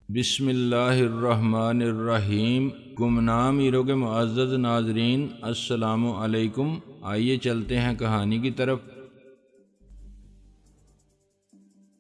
بسم اللہ الرحمن الرحیم۔ گمنام ایرو کے معزز ناظرین، السلام علیکم۔ آئیے چلتے ہیں کہانی کی طرف۔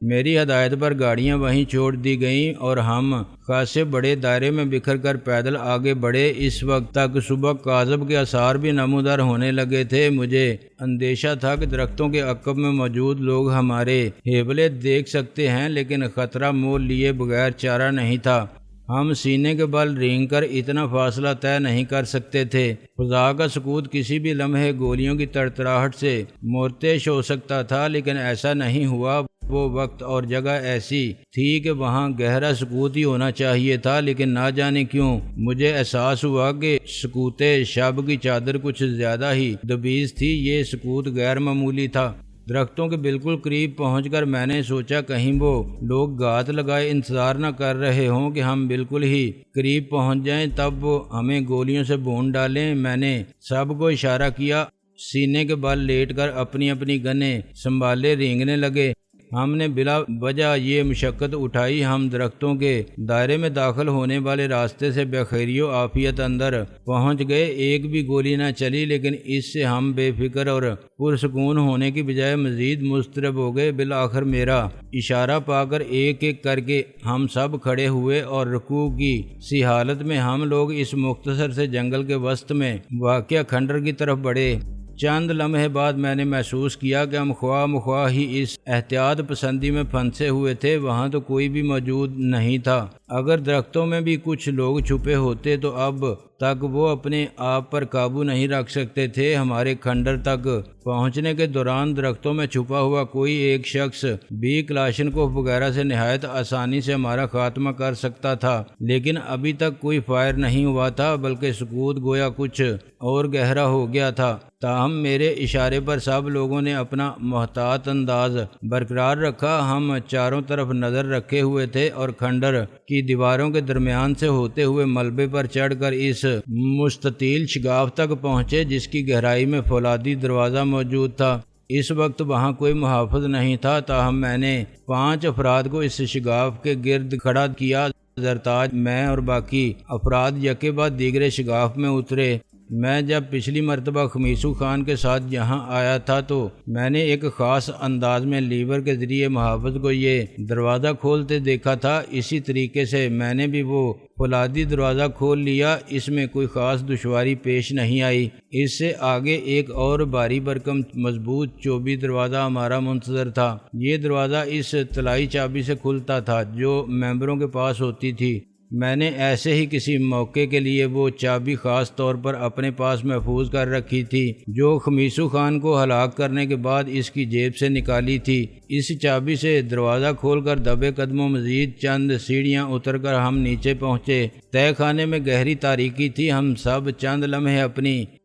میری ہدایت پر گاڑیاں وہیں چھوڑ دی گئیں اور ہم خاصے بڑے دائرے میں بکھر کر پیدل آگے بڑھے۔ اس وقت تک صبح کاذب کے آثار بھی نمودار ہونے لگے تھے۔ مجھے اندیشہ تھا کہ درختوں کے عقب میں موجود لوگ ہمارے ہیبلے دیکھ سکتے ہیں، لیکن خطرہ مول لیے بغیر چارہ نہیں تھا۔ ہم سینے کے بل رینگ کر اتنا فاصلہ طے نہیں کر سکتے تھے۔ فضا کا سکوت کسی بھی لمحے گولیوں کی تڑتڑاہٹ سے مرتعش ہو سکتا تھا، لیکن ایسا نہیں ہوا۔ وہ وقت اور جگہ ایسی تھی کہ وہاں گہرا سکوت ہی ہونا چاہیے تھا، لیکن نہ جانے کیوں مجھے احساس ہوا کہ سکوت شب کی چادر کچھ زیادہ ہی دبیز تھی۔ یہ سکوت غیر معمولی تھا۔ درختوں کے بالکل قریب پہنچ کر میں نے سوچا کہیں وہ لوگ گھات لگائے انتظار نہ کر رہے ہوں کہ ہم بالکل ہی قریب پہنچ جائیں، تب وہ ہمیں گولیوں سے بھون ڈالیں۔ میں نے سب کو اشارہ کیا، سینے کے بل لیٹ کر اپنی اپنی گنیں سنبھالے رینگنے لگے۔ ہم نے بلا وجہ یہ مشقت اٹھائی۔ ہم درختوں کے دائرے میں داخل ہونے والے راستے سے بخیر و عافیت اندر پہنچ گئے۔ ایک بھی گولی نہ چلی، لیکن اس سے ہم بے فکر اور پرسکون ہونے کی بجائے مزید مضطرب ہو گئے۔ بالآخر میرا اشارہ پا کر ایک ایک کر کے ہم سب کھڑے ہوئے اور رکوع کی سی حالت میں ہم لوگ اس مختصر سے جنگل کے وسط میں واقع کھنڈر کی طرف بڑھے۔ چند لمحے بعد میں نے محسوس کیا کہ ہم خواہ مخواہ ہی اس احتیاط پسندی میں پھنسے ہوئے تھے۔ وہاں تو کوئی بھی موجود نہیں تھا۔ اگر درختوں میں بھی کچھ لوگ چھپے ہوتے تو اب تک وہ اپنے آپ پر قابو نہیں رکھ سکتے تھے۔ ہمارے کھنڈر تک پہنچنے کے دوران درختوں میں چھپا ہوا کوئی ایک شخص بھی کلاشنکوف وغیرہ سے نہایت آسانی سے ہمارا خاتمہ کر سکتا تھا، لیکن ابھی تک کوئی فائر نہیں ہوا تھا، بلکہ سکوت گویا کچھ اور گہرا ہو گیا تھا۔ تاہم میرے اشارے پر سب لوگوں نے اپنا محتاط انداز برقرار رکھا۔ ہم چاروں طرف نظر رکھے ہوئے تھے اور کھنڈر کی دیواروں کے درمیان سے ہوتے ہوئے ملبے پر چڑھ کر اس مستطیل شگاف تک پہنچے جس کی گہرائی میں فولادی دروازہ موجود تھا۔ اس وقت وہاں کوئی محافظ نہیں تھا، تاہم میں نے 5 افراد کو اس شگاف کے گرد کھڑا کیا۔ زرتاج، میں اور باقی افراد یکے بعد دیگرے شگاف میں اترے۔ میں جب پچھلی مرتبہ خمیسو خان کے ساتھ یہاں آیا تھا تو میں نے ایک خاص انداز میں لیور کے ذریعے محافظ کو یہ دروازہ کھولتے دیکھا تھا۔ اسی طریقے سے میں نے بھی وہ فولادی دروازہ کھول لیا۔ اس میں کوئی خاص دشواری پیش نہیں آئی۔ اس سے آگے ایک اور بھاری بھرکم مضبوط چوبی دروازہ ہمارا منتظر تھا۔ یہ دروازہ اس طلائی چابی سے کھلتا تھا جو ممبروں کے پاس ہوتی تھی۔ میں نے ایسے ہی کسی موقع کے لیے وہ چابی خاص طور پر اپنے پاس محفوظ کر رکھی تھی جو خمیسو خان کو ہلاک کرنے کے بعد اس کی جیب سے نکالی تھی۔ اس چابی سے دروازہ کھول کر دبے قدموں مزید چند سیڑھیاں اتر کر ہم نیچے پہنچے۔ تہہ خانے میں گہری تاریکی تھی۔ ہم سب چند لمحے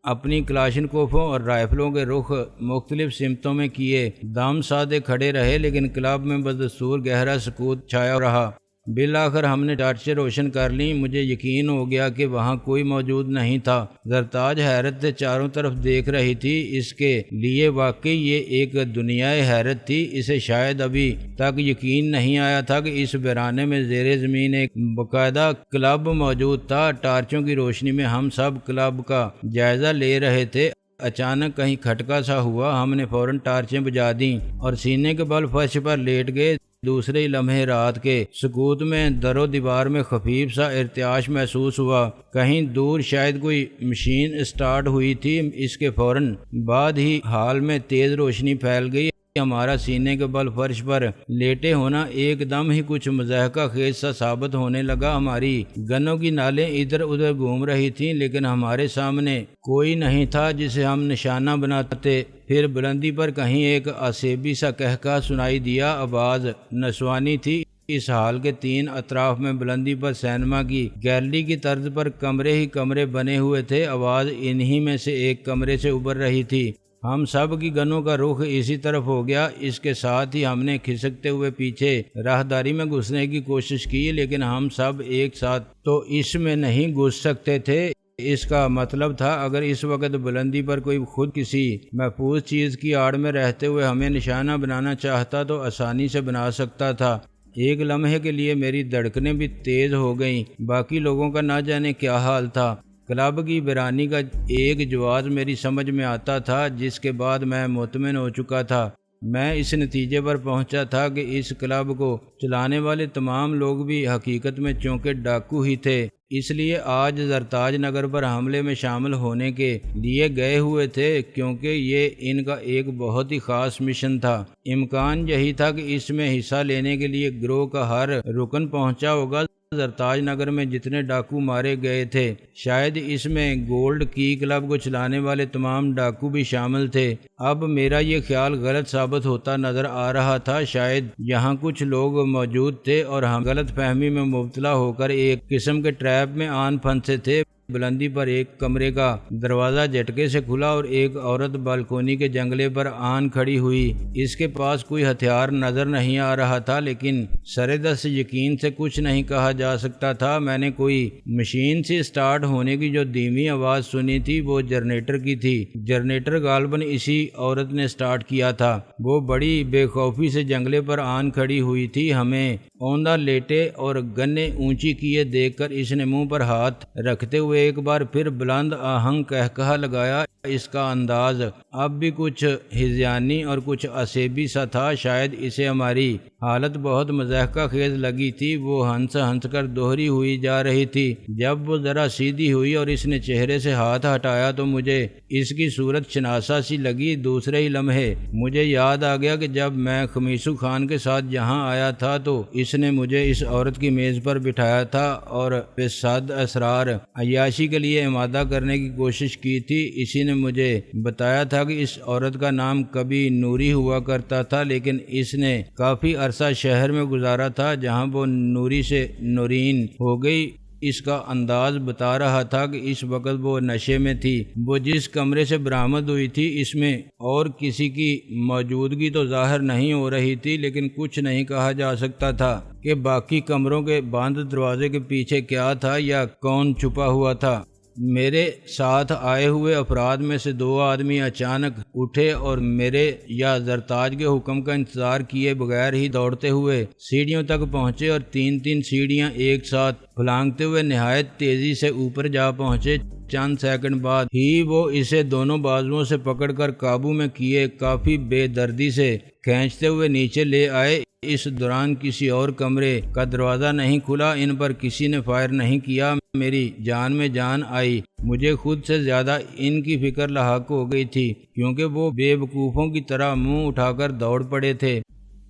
اپنی کلاشنکوفوں اور رائفلوں کے رخ مختلف سمتوں میں کیے دم سادے کھڑے رہے، لیکن کلب میں بدستور گہرا سکوت چھایا رہا۔ بالآخر ہم نے ٹارچیں روشن کر لیں۔ مجھے یقین ہو گیا کہ وہاں کوئی موجود نہیں تھا۔ زرتاج حیرت سے چاروں طرف دیکھ رہی تھی۔ اس کے لیے واقعی یہ ایک دنیائے حیرت تھی۔ اسے شاید ابھی تک یقین نہیں آیا تھا کہ اس ویرانے میں زیر زمین ایک باقاعدہ کلب موجود تھا۔ ٹارچوں کی روشنی میں ہم سب کلب کا جائزہ لے رہے تھے۔ اچانک کہیں کھٹکا سا ہوا۔ ہم نے فوراً ٹارچیں بجھا دیں اور سینے کے بل فرش پر لیٹ گئے۔ دوسرے ہی لمحے رات کے سکوت میں در و دیوار میں خفیف سا ارتعاش محسوس ہوا۔ کہیں دور شاید کوئی مشین اسٹارٹ ہوئی تھی۔ اس کے فوراً بعد ہی ہال میں تیز روشنی پھیل گئی۔ ہمارا سینے کے بل فرش پر لیٹے ہونا ایک دم ہی کچھ مضحکہ خیز سا ثابت ہونے لگا۔ ہماری گنوں کی نالیں ادھر ادھر گھوم رہی تھیں، لیکن ہمارے سامنے کوئی نہیں تھا جسے ہم نشانہ بناتے۔ پھر بلندی پر کہیں ایک آسیبی سا قہقہ سنائی دیا۔ آواز نسوانی تھی۔ اس ہال کے 3 اطراف میں بلندی پر سینما کی گیلری کی طرز پر کمرے ہی کمرے بنے ہوئے تھے۔ آواز انہی میں سے ایک کمرے سے ابھر رہی تھی۔ ہم سب کی گنوں کا رخ اسی طرف ہو گیا۔ اس کے ساتھ ہی ہم نے کھسکتے ہوئے پیچھے راہداری میں گھسنے کی کوشش کی، لیکن ہم سب ایک ساتھ تو اس میں نہیں گھس سکتے تھے۔ اس کا مطلب تھا اگر اس وقت بلندی پر کوئی خود کسی محفوظ چیز کی آڑ میں رہتے ہوئے ہمیں نشانہ بنانا چاہتا تو آسانی سے بنا سکتا تھا۔ ایک لمحے کے لیے میری دھڑکنیں بھی تیز ہو گئیں۔ باقی لوگوں کا نہ جانے کیا حال تھا۔ کلب کی ویرانی کا ایک جواز میری سمجھ میں آتا تھا، جس کے بعد میں مطمئن ہو چکا تھا۔ میں اس نتیجے پر پہنچا تھا کہ اس کلب کو چلانے والے تمام لوگ بھی حقیقت میں چونکہ ڈاکو ہی تھے، اس لیے آج زرتاج نگر پر حملے میں شامل ہونے کے لیے گئے ہوئے تھے، کیونکہ یہ ان کا ایک بہت ہی خاص مشن تھا۔ امکان یہی تھا کہ اس میں حصہ لینے کے لیے گروہ کا ہر رکن پہنچا ہوگا۔ زرتاج نگر میں جتنے ڈاکو مارے گئے تھے، شاید اس میں گولڈ کی کلب کو چلانے والے تمام ڈاکو بھی شامل تھے۔ اب میرا یہ خیال غلط ثابت ہوتا نظر آ رہا تھا۔ شاید یہاں کچھ لوگ موجود تھے اور ہم غلط فہمی میں مبتلا ہو کر ایک قسم کے ٹریپ میں آن پھنسے تھے۔ بلندی پر ایک کمرے کا دروازہ جھٹکے سے کھلا اور ایک عورت بالکونی کے جنگلے پر آن کھڑی ہوئی۔ اس کے پاس کوئی ہتھیار نظر نہیں آ رہا تھا، لیکن سرے دست یقین سے کچھ نہیں کہا جا سکتا تھا۔ میں نے کوئی مشین سے سٹارٹ ہونے کی جو دھیمی آواز سنی تھی وہ جنریٹر کی تھی۔ جنریٹر غالباً اسی عورت نے سٹارٹ کیا تھا۔ وہ بڑی بے خوفی سے جنگلے پر آن کھڑی ہوئی تھی۔ ہمیں اوندھا لیٹے اور گنیں اونچی کیے دیکھ کر اس نے منہ پر ہاتھ رکھتے ہوئے ایک بار پھر بلند آہنگ کہا لگایا۔ اس کا انداز اب بھی کچھ ہذیانی اور کچھ عصبی سا تھا۔ شاید اسے ہماری حالت بہت مضحکہ خیز لگی تھی۔ وہ ہنس ہنس کر دوہری ہوئی جا رہی تھی۔ جب وہ ذرا سیدھی ہوئی اور اس نے چہرے سے ہاتھ ہٹایا تو مجھے اس کی صورت شناسا سی لگی۔ دوسرے ہی لمحے مجھے یاد آ گیا کہ جب میں خمیسو خان کے ساتھ یہاں آیا تھا تو اس نے مجھے اس عورت کی میز پر بٹھایا تھا اور بے صد اسرار عیاشی کے لیے آمادہ کرنے کی کوشش کی تھی۔ اسی نے مجھے بتایا تھا کہ اس عورت کا نام کبھی نوری ہوا کرتا تھا، لیکن اس نے کافی عرصہ شہر میں گزارا تھا جہاں وہ نوری سے نورین ہو گئی۔ اس کا انداز بتا رہا تھا کہ اس وقت وہ نشے میں تھی۔ وہ جس کمرے سے برآمد ہوئی تھی اس میں اور کسی کی موجودگی تو ظاہر نہیں ہو رہی تھی، لیکن کچھ نہیں کہا جا سکتا تھا کہ باقی کمروں کے بند دروازے کے پیچھے کیا تھا یا کون چھپا ہوا تھا۔ میرے ساتھ آئے ہوئے افراد میں سے دو آدمی اچانک اٹھے اور میرے یا زرتاج کے حکم کا انتظار کیے بغیر ہی دوڑتے ہوئے سیڑھیوں تک پہنچے اور تین سیڑھیاں ایک ساتھ پھلانگتے ہوئے نہایت تیزی سے اوپر جا پہنچے۔ چند سیکنڈ بعد ہی وہ اسے دونوں بازوؤں سے پکڑ کر قابو میں کیے کافی بے دردی سے کھینچتے ہوئے نیچے لے آئے۔ اس دوران کسی اور کمرے کا دروازہ نہیں کھلا۔ ان پر کسی نے فائر نہیں کیا۔ میری جان میں جان آئی۔ مجھے خود سے زیادہ ان کی فکر لاحق ہو گئی تھی، کیونکہ وہ بے وقوفوں کی طرح منہ اٹھا کر دوڑ پڑے تھے۔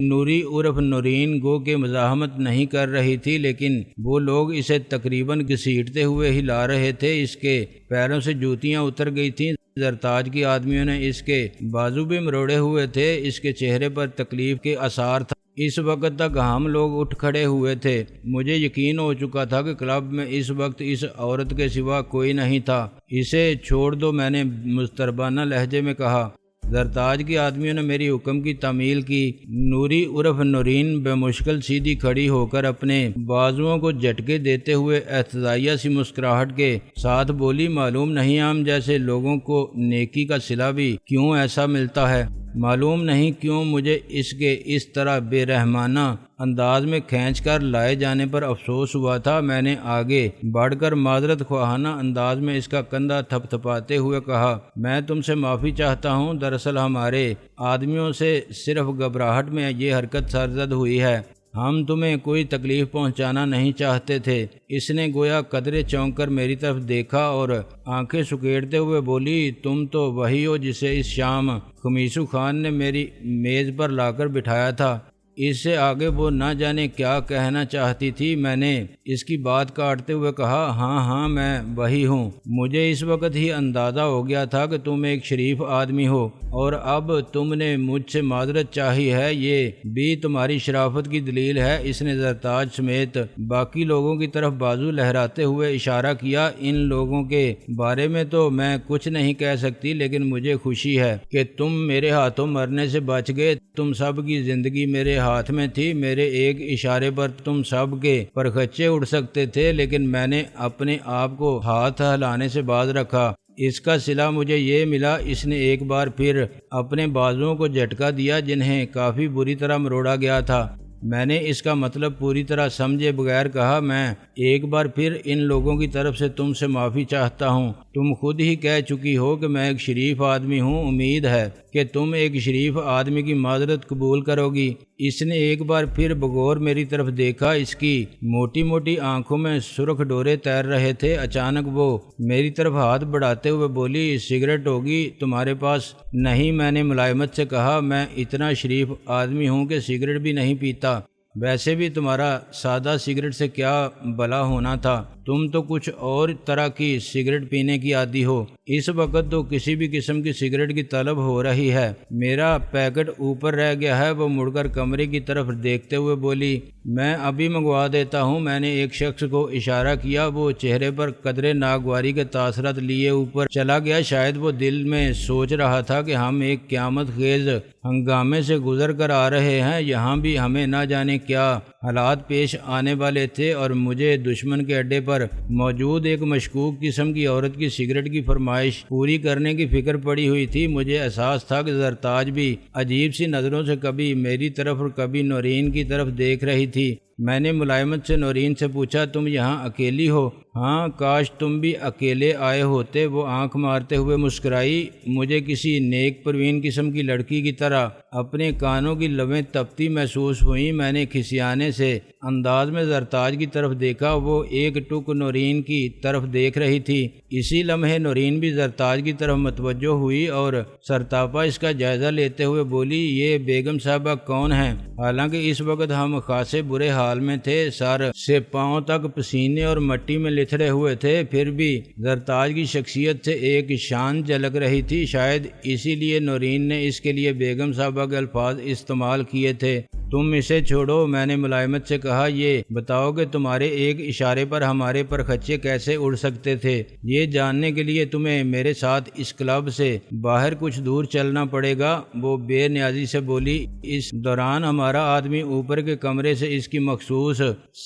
نوری عرف نورین گو کہ مزاحمت نہیں کر رہی تھی، لیکن وہ لوگ اسے تقریباً گھسیٹتے ہوئے ہی لا رہے تھے۔ اس کے پیروں سے جوتیاں اتر گئی تھیں۔ زرتاج کی آدمیوں نے اس کے بازو بھی مروڑے ہوئے تھے۔ اس کے چہرے پر تکلیف کے آثار تھا۔ اس وقت تک ہم لوگ اٹھ کھڑے ہوئے تھے۔ مجھے یقین ہو چکا تھا کہ کلب میں اس وقت اس عورت کے سوا کوئی نہیں تھا۔ اسے چھوڑ دو، میں نے مضطربانہ لہجے میں کہا۔ زرتاج کی آدمیوں نے میری حکم کی تعمیل کی۔ نوری عرف نورین بے مشکل سیدھی کھڑی ہو کر اپنے بازوؤں کو جھٹکے دیتے ہوئے احتجاجیہ سی مسکراہٹ کے ساتھ بولی، معلوم نہیں ہم جیسے لوگوں کو نیکی کا صلہ بھی کیوں ایسا ملتا ہے۔ معلوم نہیں کیوں مجھے اس کے اس طرح بے رحمانہ انداز میں کھینچ کر لائے جانے پر افسوس ہوا تھا۔ میں نے آگے بڑھ کر معذرت خواہانہ انداز میں اس کا کندھا تھپ تھپاتے ہوئے کہا، میں تم سے معافی چاہتا ہوں۔ دراصل ہمارے آدمیوں سے صرف گھبراہٹ میں یہ حرکت سرزد ہوئی ہے۔ ہم تمہیں کوئی تکلیف پہنچانا نہیں چاہتے تھے۔ اس نے گویا قدرے چونک کر میری طرف دیکھا اور آنکھیں سکیڑتے ہوئے بولی، تم تو وہی ہو جسے اس شام خمیسو خان نے میری میز پر لا کر بٹھایا تھا۔ اس سے آگے وہ نہ جانے کیا کہنا چاہتی تھی۔ میں نے اس کی بات کاٹتے ہوئے کہا، ہاں میں وہی ہوں۔ مجھے اس وقت ہی اندازہ ہو گیا تھا کہ تم ایک شریف آدمی ہو اور اب تم نے مجھ سے معذرت چاہی ہے، یہ بھی تمہاری شرافت کی دلیل ہے۔ اس نے زرتاج سمیت باقی لوگوں کی طرف بازو لہراتے ہوئے اشارہ کیا۔ ان لوگوں کے بارے میں تو میں کچھ نہیں کہہ سکتی، لیکن مجھے خوشی ہے کہ تم میرے ہاتھوں مرنے سے بچ گئے۔ تم سب کی زندگی میرے ہاتھ میں تھی۔ میرے ایک اشارے پر تم سب کے پرخچے اڑ سکتے تھے، لیکن میں نے اپنے آپ کو ہاتھ ہلانے سے باز رکھا۔ اس کا صلہ مجھے یہ ملا۔ اس نے ایک بار پھر اپنے بازوؤں کو جھٹکا دیا جنہیں کافی بری طرح مروڑا گیا تھا۔ میں نے اس کا مطلب پوری طرح سمجھے بغیر کہا، میں ایک بار پھر ان لوگوں کی طرف سے تم سے معافی چاہتا ہوں۔ تم خود ہی کہہ چکی ہو کہ میں ایک شریف آدمی ہوں، امید ہے کہ تم ایک شریف آدمی کی معذرت قبول کرو گی۔ اس نے ایک بار پھر بغور میری طرف دیکھا، اس کی موٹی موٹی آنکھوں میں سرخ ڈورے تیر رہے تھے۔ اچانک وہ میری طرف ہاتھ بڑھاتے ہوئے بولی، سگریٹ ہوگی تمہارے پاس؟ نہیں، میں نے ملائمت سے کہا، میں اتنا شریف آدمی ہوں کہ سگریٹ بھی نہیں پیتا۔ ویسے بھی تمہارا سادہ سگریٹ سے کیا بلا ہونا تھا، تم تو کچھ اور طرح کی سگریٹ پینے کی عادی ہو۔ اس وقت تو کسی بھی قسم کی سگریٹ کی طلب ہو رہی ہے، میرا پیکٹ اوپر رہ گیا ہے۔ وہ مڑ کر کمرے کی طرف دیکھتے ہوئے بولی، میں ابھی منگوا دیتا ہوں۔ میں نے ایک شخص کو اشارہ کیا، وہ چہرے پر قدرے ناگواری کے تاثرات لیے اوپر چلا گیا۔ شاید وہ دل میں سوچ رہا تھا کہ ہم ایک قیامت خیز ہنگامے سے گزر کر آ رہے ہیں، یہاں بھی ہمیں نہ جانے کیا حالات پیش آنے والے تھے، اور مجھے دشمن کے اڈے پر موجود ایک مشکوک قسم کی عورت کی سگریٹ کی فرمائش پوری کرنے کی فکر پڑی ہوئی تھی۔ مجھے احساس تھا کہ زرتاج بھی عجیب سی نظروں سے کبھی میری طرف اور کبھی نورین کی طرف دیکھ رہی تھی۔ میں نے ملائمت سے نورین سے پوچھا، تم یہاں اکیلی ہو؟ ہاں، کاش تم بھی اکیلے آئے ہوتے۔ وہ آنکھ مارتے ہوئے مسکرائی۔ مجھے کسی نیک پروین قسم کی لڑکی کی طرح اپنے کانوں کی لویں تپتی محسوس ہوئیں۔ میں نے کھسیانے سے انداز میں زرتاج کی طرف دیکھا، وہ ایک ٹک نورین کی طرف دیکھ رہی تھی۔ اسی لمحے نورین بھی زرتاج کی طرف متوجہ ہوئی اور سرتاپا اس کا جائزہ لیتے ہوئے بولی، یہ بیگم صاحبہ کون ہیں؟ حالانکہ اس وقت ہم خاصے برے حال میں تھے، سر سے پاؤں تک پسینے اور مٹی میں لتھڑے ہوئے تھے، پھر بھی زرتاج کی شخصیت سے ایک شان جھلک رہی تھی۔ شاید اسی لیے نورین نے اس کے لیے بیگم صاحبہ کے الفاظ استعمال کیے تھے۔ تم اسے چھوڑو، میں نے ملائمت سے کہا، یہ بتاؤ کہ تمہارے ایک اشارے پر ہمارے پرخچے کیسے اڑ سکتے تھے؟ یہ جاننے کے لیے تمہیں میرے ساتھ اس کلب سے باہر کچھ دور چلنا پڑے گا۔ وہ بے نیازی سے بولی۔ اس دوران ہمارا آدمی اوپر کے کمرے سے اس کی مخصوص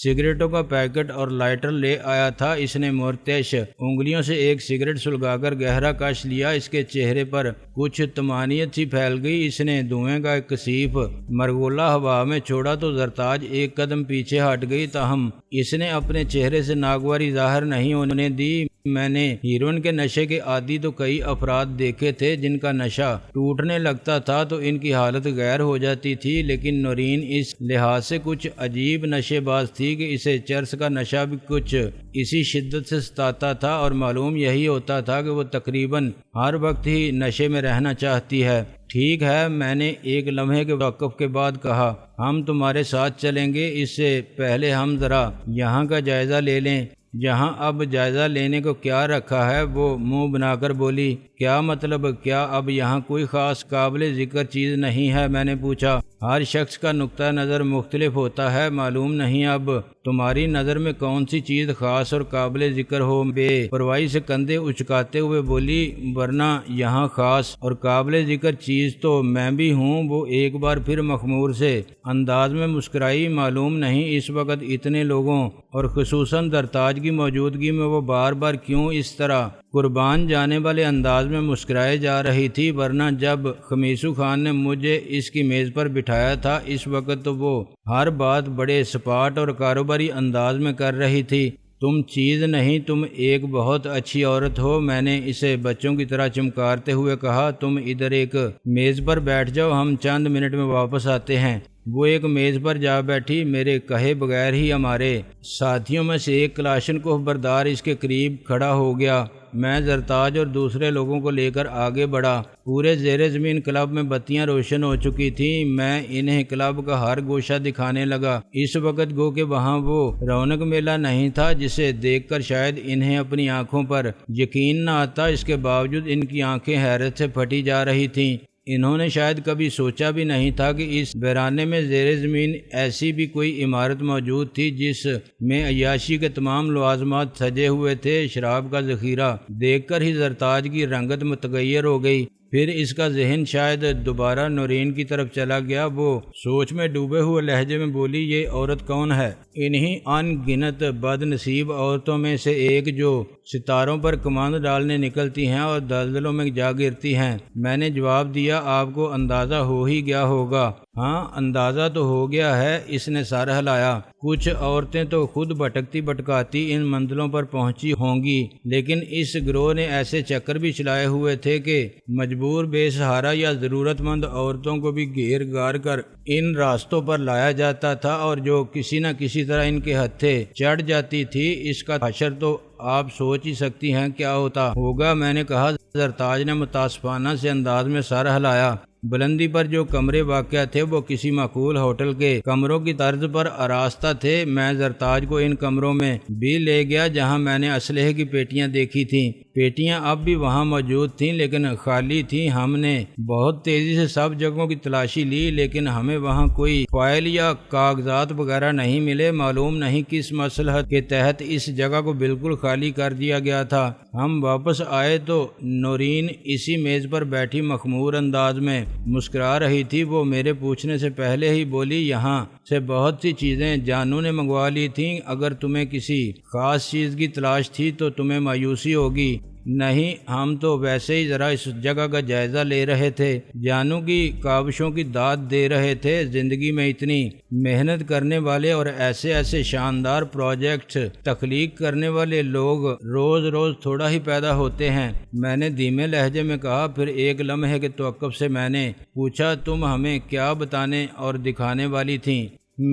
سگریٹوں کا پیکٹ اور لائٹر لے آیا تھا۔ اس نے مرتعش انگلیوں سے ایک سگریٹ سلگا کر گہرا کش لیا۔ اس کے چہرے پر کچھ طمانینت سی پھیل گئی۔ اس نے دھوئیں کا ایک کثیف مرغولہ ہوا میں چھوڑا تو زرتاج ایک قدم پیچھے ہٹ گئی، تاہم اس نے اپنے چہرے سے ناگواری ظاہر نہیں ہونے دی۔ میں نے ہیروئن کے نشے کے عادی تو کئی افراد دیکھے تھے جن کا نشہ ٹوٹنے لگتا تھا تو ان کی حالت غیر ہو جاتی تھی، لیکن نورین اس لحاظ سے کچھ عجیب نشے باز تھی کہ اسے چرس کا نشہ بھی کچھ اسی شدت سے ستاتا تھا، اور معلوم یہی ہوتا تھا کہ وہ تقریباً ہر وقت ہی نشے میں رہنا چاہتی ہے۔ ٹھیک ہے، میں نے ایک لمحے کے توقف کے بعد کہا، ہم تمہارے ساتھ چلیں گے۔ اس سے پہلے ہم ذرا یہاں کا جائزہ لے لیں۔ یہاں اب جائزہ لینے کو کیا رکھا ہے؟ وہ منہ بنا کر بولی۔ کیا مطلب؟ کیا اب یہاں کوئی خاص قابل ذکر چیز نہیں ہے؟ میں نے پوچھا۔ ہر شخص کا نقطہ نظر مختلف ہوتا ہے، معلوم نہیں اب تمہاری نظر میں کون سی چیز خاص اور قابل ذکر ہو؟ بے پرواہی سے کندھے اچکاتے ہوئے بولی، ورنہ یہاں خاص اور قابل ذکر چیز تو میں بھی ہوں۔ وہ ایک بار پھر مخمور سے انداز میں مسکرائی۔ معلوم نہیں اس وقت اتنے لوگوں اور خصوصاً زرتاج کی موجودگی میں وہ بار بار کیوں اس طرح قربان جانے والے انداز میں مسکرائے جا رہی تھی، ورنہ جب خمیسو خان نے مجھے اس کی میز پر بٹھایا تھا اس وقت تو وہ ہر بات بڑے سپاٹ اور کاروباری انداز میں کر رہی تھی۔ تم چیز نہیں، تم ایک بہت اچھی عورت ہو، میں نے اسے بچوں کی طرح چمکارتے ہوئے کہا۔ تم ادھر ایک میز پر بیٹھ جاؤ، ہم چند منٹ میں واپس آتے ہیں۔ وہ ایک میز پر جا بیٹھی۔ میرے کہے بغیر ہی ہمارے ساتھیوں میں سے ایک کلاشنکوف بردار اس کے قریب کھڑا ہو گیا۔ میں زرتاج اور دوسرے لوگوں کو لے کر آگے بڑھا۔ پورے زیر زمین کلب میں بتیاں روشن ہو چکی تھیں۔ میں انہیں کلب کا ہر گوشہ دکھانے لگا۔ اس وقت گو کہ وہاں وہ رونق میلہ نہیں تھا جسے دیکھ کر شاید انہیں اپنی آنکھوں پر یقین نہ آتا، اس کے باوجود ان کی آنکھیں حیرت سے پھٹی جا رہی تھیں۔ انہوں نے شاید کبھی سوچا بھی نہیں تھا کہ اس ویرانے میں زیر زمین ایسی بھی کوئی عمارت موجود تھی جس میں عیاشی کے تمام لوازمات سجے ہوئے تھے۔ شراب کا ذخیرہ دیکھ کر ہی زرتاج کی رنگت متغیر ہو گئی۔ پھر اس کا ذہن شاید دوبارہ نورین کی طرف چلا گیا۔ وہ سوچ میں ڈوبے ہوئے لہجے میں بولی، یہ عورت کون ہے؟ انہی ان گنت بد نصیب عورتوں میں سے ایک جو ستاروں پر کماند ڈالنے نکلتی ہیں اور دلدلوں میں جا گرتی ہیں۔ میں نے جواب دیا، آپ کو اندازہ ہو ہی گیا ہوگا۔ ہاں اندازہ تو ہو گیا ہے، اس نے سر ہلایا۔ کچھ عورتیں تو خود بھٹکتی بھٹکاتی ان منزلوں پر پہنچی ہوں گی، لیکن اس گروہ نے ایسے چکر بھی چلائے ہوئے تھے کہ مجبور بے سہارا یا ضرورت مند عورتوں کو بھی گھیر گھار کر ان راستوں پر لایا جاتا تھا، اور جو کسی نہ کسی طرح ان کے ہتھے چڑھ جاتی تھی، اس کا حشر تو آپ سوچ ہی سکتی ہیں کیا ہوتا ہوگا۔ میں نے کہا۔ زرتاج نے متاسفانہ سے انداز میں سر ہلایا۔ بلندی پر جو کمرے واقع تھے وہ کسی معقول ہوٹل کے کمروں کی طرز پر آراستہ تھے۔ میں زرتاج کو ان کمروں میں بھی لے گیا جہاں میں نے اسلحے کی پیٹیاں دیکھی تھیں۔ پیٹیاں اب بھی وہاں موجود تھیں لیکن خالی تھیں۔ ہم نے بہت تیزی سے سب جگہوں کی تلاشی لی لیکن ہمیں وہاں کوئی فائل یا کاغذات وغیرہ نہیں ملے۔ معلوم نہیں کس مصلحت کے تحت اس جگہ کو بالکل خالی کر دیا گیا تھا۔ ہم واپس آئے تو نورین اسی میز پر بیٹھی مخمور انداز میں مسکرا رہی تھی۔ وہ میرے پوچھنے سے پہلے ہی بولی، یہاں سے بہت سی چیزیں جانو نے منگوا لی تھیں۔ اگر تمہیں کسی خاص چیز کی تلاش تھی تو تمہیں مایوسی ہوگی۔ نہیں، ہم تو ویسے ہی ذرا اس جگہ کا جائزہ لے رہے تھے، جانو کی کاوشوں کی داد دے رہے تھے۔ زندگی میں اتنی محنت کرنے والے اور ایسے شاندار پروجیکٹس تخلیق کرنے والے لوگ روز روز تھوڑا ہی پیدا ہوتے ہیں، میں نے دھیمے لہجے میں کہا۔ پھر ایک لمحے کے توقف سے میں نے پوچھا، تم ہمیں کیا بتانے اور دکھانے والی تھیں؟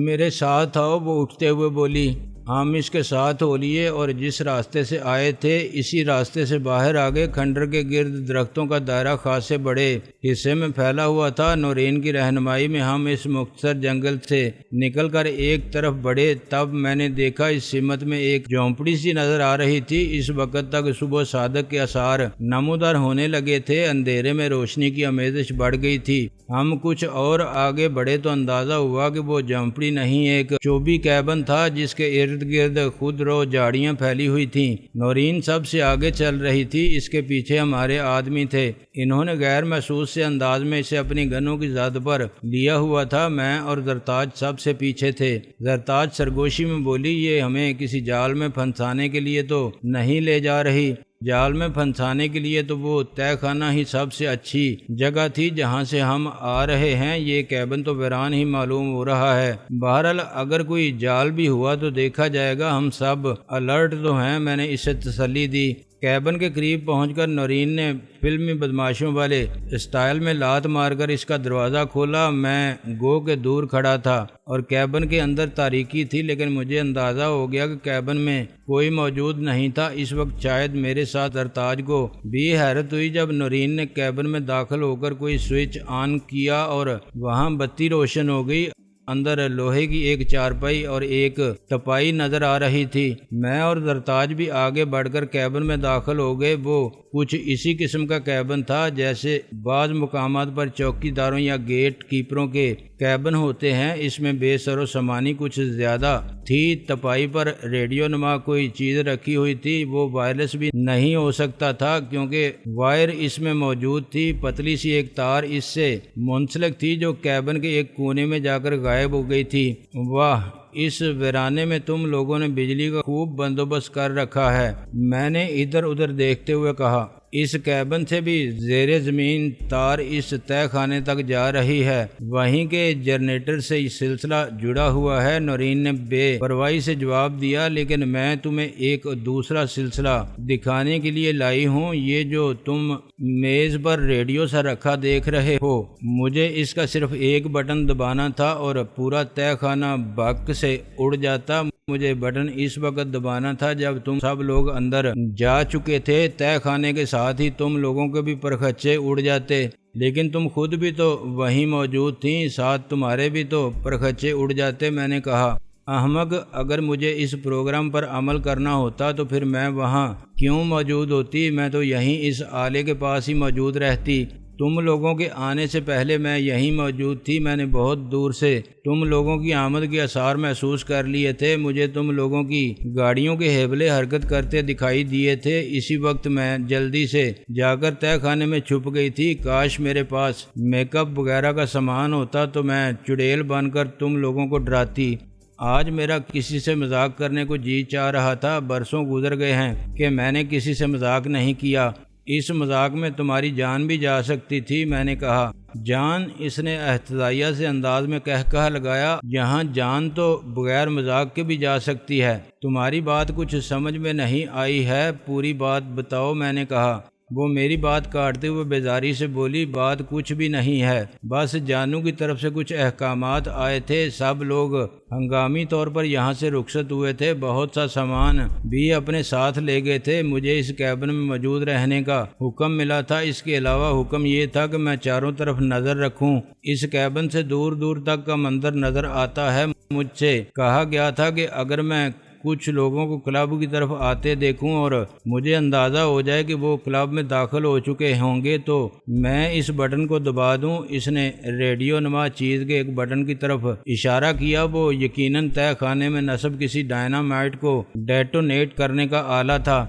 میرے ساتھ آؤ، وہ اٹھتے ہوئے بولی۔ ہم اس کے ساتھ ہو لیے اور جس راستے سے آئے تھے اسی راستے سے باہر آ گئے۔ کھنڈر کے گرد درختوں کا دائرہ خاصے بڑے حصے میں پھیلا ہوا تھا۔ نورین کی رہنمائی میں ہم اس مختصر جنگل سے نکل کر ایک طرف بڑھے۔ تب میں نے دیکھا اس سمت میں ایک جھونپڑی سی نظر آ رہی تھی۔ اس وقت تک صبح صادق کے آثار نمودار ہونے لگے تھے۔ اندھیرے میں روشنی کی آمیزش بڑھ گئی تھی۔ ہم کچھ اور آگے بڑھے تو اندازہ ہوا کہ وہ جھونپڑی نہیں، ایک چوبی کیبن تھا جس کے ارد گرد خود رو جھاڑیاں پھیلی ہوئی تھیں۔ نورین سب سے آگے چل رہی تھی، اس کے پیچھے ہمارے آدمی تھے۔ انہوں نے غیر محسوس سے انداز میں اسے اپنی گنوں کی زد پر لیا ہوا تھا۔ میں اور زرتاج سب سے پیچھے تھے۔ زرتاج سرگوشی میں بولی، یہ ہمیں کسی جال میں پھنسانے کے لیے تو نہیں لے جا رہی؟ جال میں پھنسانے کے لیے تو وہ تہہ خانہ ہی سب سے اچھی جگہ تھی جہاں سے ہم آ رہے ہیں۔ یہ کیبن تو ویران ہی معلوم ہو رہا ہے۔ بہرحال اگر کوئی جال بھی ہوا تو دیکھا جائے گا، ہم سب الرٹ تو ہیں، میں نے اسے تسلی دی۔ کیبن کے قریب پہنچ کر نورین نے فلمی بدماشوں والے اسٹائل میں لات مار کر اس کا دروازہ کھولا۔ میں گو کے دور کھڑا تھا اور کیبن کے اندر تاریکی تھی، لیکن مجھے اندازہ ہو گیا کہ کیبن میں کوئی موجود نہیں تھا۔ اس وقت شاید میرے ساتھ زرتاج کو بھی حیرت ہوئی جب نورین نے کیبن میں داخل ہو کر کوئی سوئچ آن کیا اور وہاں بتی روشن ہو گئی۔ اندر لوہے کی ایک چارپائی اور ایک تپائی نظر آ رہی تھی۔ میں اور زرتاج بھی آگے بڑھ کر کیبن میں داخل ہو گئے۔ وہ کچھ اسی قسم کا کیبن تھا جیسے بعض مقامات پر چوکی داروں یا گیٹ کیپروں کے کیبن ہوتے ہیں۔ اس میں بے سر و سامانی کچھ زیادہ تھی۔ تپائی پر ریڈیو نما کوئی چیز رکھی ہوئی تھی۔ وہ وائرلیس بھی نہیں ہو سکتا تھا کیونکہ وائر اس میں موجود تھی۔ پتلی سی ایک تار اس سے منسلک تھی جو کیبن کے ایک کونے میں جا کر غائب ہو گئی تھی۔ واہ، اس ویرانے میں تم لوگوں نے بجلی کا خوب بندوبست کر رکھا ہے، میں نے ادھر ادھر دیکھتے ہوئے کہا۔ اس کیبن سے بھی زیر زمین تار اس تہہ خانے تک جا رہی ہے، وہیں کے جنریٹر سے یہ سلسلہ جڑا ہوا ہے، نورین نے بے پرواہی سے جواب دیا۔ لیکن میں تمہیں ایک دوسرا سلسلہ دکھانے کے لیے لائی ہوں۔ یہ جو تم میز پر ریڈیو سا رکھا دیکھ رہے ہو، مجھے اس کا صرف ایک بٹن دبانا تھا اور پورا تہہ خانہ بک سے اڑ جاتا۔ مجھے بٹن اس وقت دبانا تھا جب تم سب لوگ اندر جا چکے تھے۔ تہہ خانے کے ساتھ ہی تم لوگوں کے بھی پرخچے اڑ جاتے، لیکن تم خود بھی تو وہیں موجود تھیں، ساتھ تمہارے بھی تو پرخچے اڑ جاتے۔ میں نے کہا، احمق، اگر مجھے اس پروگرام پر عمل کرنا ہوتا تو پھر میں وہاں کیوں موجود ہوتی؟ میں تو یہیں اس آلے کے پاس ہی موجود رہتی۔ تم لوگوں کے آنے سے پہلے میں یہیں موجود تھی۔ میں نے بہت دور سے تم لوگوں کی آمد کے آثار محسوس کر لیے تھے۔ مجھے تم لوگوں کی گاڑیوں کے حیبلے حرکت کرتے دکھائی دیے تھے۔ اسی وقت میں جلدی سے جا کر تہہ خانے میں چھپ گئی تھی۔ کاش میرے پاس میک اپ وغیرہ کا سامان ہوتا تو میں چڑیل بن کر تم لوگوں کو ڈراتی۔ آج میرا کسی سے مذاق کرنے کو جی چاہ رہا تھا، برسوں گزر گئے ہیں کہ میں نے کسی سے مذاق نہیں کیا۔ اس مذاق میں تمہاری جان بھی جا سکتی تھی، میں نے کہا۔ جان؟ اس نے احتجاجیہ سے انداز میں کہا لگایا، یہاں جان تو بغیر مذاق کے بھی جا سکتی ہے۔ تمہاری بات کچھ سمجھ میں نہیں آئی ہے، پوری بات بتاؤ، میں نے کہا۔ وہ میری بات کاٹتے ہوئے بیزاری سے بولی، بات کچھ بھی نہیں ہے، بس جانو کی طرف سے کچھ احکامات آئے تھے، سب لوگ ہنگامی طور پر یہاں سے رخصت ہوئے تھے، بہت سا سامان بھی اپنے ساتھ لے گئے تھے، مجھے اس کیبن میں موجود رہنے کا حکم ملا تھا، اس کے علاوہ حکم یہ تھا کہ میں چاروں طرف نظر رکھوں، اس کیبن سے دور دور تک کا منظر نظر آتا ہے، مجھ سے کہا گیا تھا کہ اگر میں کچھ لوگوں کو کلب کی طرف آتے دیکھوں اور مجھے اندازہ ہو جائے کہ وہ کلب میں داخل ہو چکے ہوں گے تو میں اس بٹن کو دبا دوں۔ اس نے ریڈیو نما چیز کے ایک بٹن کی طرف اشارہ کیا، وہ یقیناً تہہ خانے میں نصب کسی ڈائنامائٹ کو ڈیٹونیٹ کرنے کا آلہ تھا۔